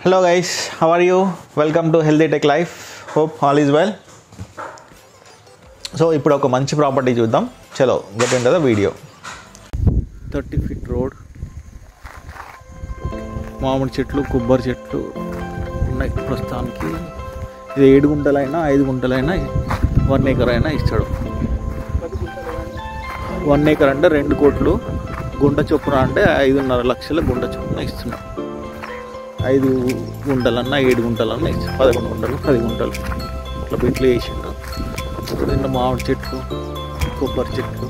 Hello guys, how are you? Welcome to Healthy Tech Life. Hope all is well. So ఇప్పుడు ఒక మంచి property చూద్దాం. చలో get into the video. 30 feet road, మామిడి చెట్లు, కొబ్బరి చెట్లు ఉన్నాయి ప్రస్తుతానికి. ఇది 7 గుంటలైనా 5 గుంటలైనా 1 acre అయినా ఇస్తాడు. 1 acre అంటే 2 కోట్లు, గుంట చొప్పున అంటే 5.5 లక్షల గుంట చొప్పున ఇస్తున్నాడు. 5 గుంటలన్నా 7 గుంటలన్నా 11 గుంటలు 10 గుంటలు అట్లా బిట్లు వేసిండు. నిన్న మామిడి చెట్లు, కొబ్బరి చెట్లు,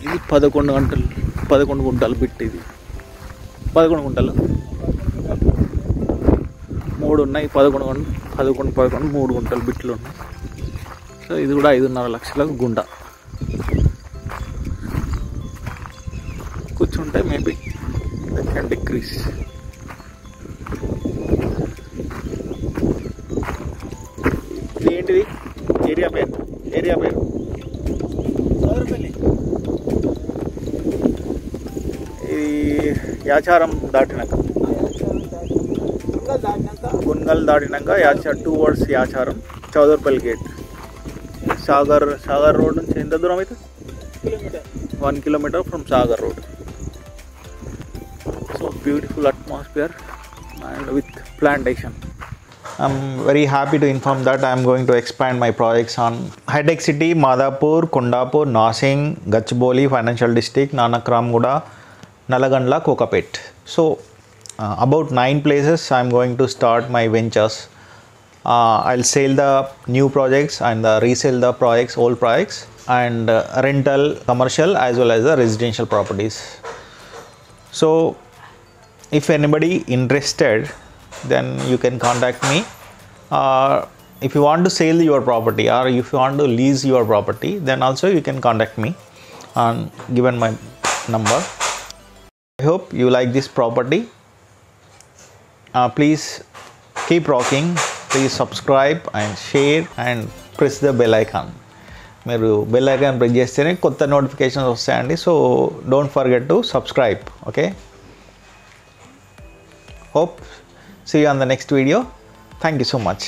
ఇది 11 గుంటలు బిట్. ఇది 11 గుంటలు 3 ఉన్నాయి. 11 3 గుంటలు బిట్లు ఉన్నాయి. సో ఇది కూడా 5.5 లక్షల గుంట. కూర్చుంటే మేబీ దే కెన్ డిక్రీస్. ఇది ఏంటిది? ఏరియా పేరు యాచారం దాటినాక, గున్గల్ దాటినాక towards Yacharam, Chowdarpalli gate, Sagar road నుంచి ఎంత దూరం అయితే 1 kilometer from Sagar road. So beautiful atmosphere and with plantation. I'm very happy to inform that I am going to expand my projects on High-Tech City, Madhapur, Kondapur, Nasing, Gachibowli Financial District, Nanakramguda, Nalagandla, Kokapet. So about 9 places I am going to start my ventures. I'll sell the new projects and resell the projects, old projects, and rental, commercial as well as the residential properties. So if anybody interested, then you can contact me. If you want to sell your property or if you want to lease your property, then also you can contact me on given my number. I hope you like this property. Please keep rocking. Please subscribe and share and press the bell icon. మీరు bell icon press చేస్తేనే కొత్త notifications వస్తాయండి. So don't forget to subscribe. Okay, hope see you on the next video. Thank you so much.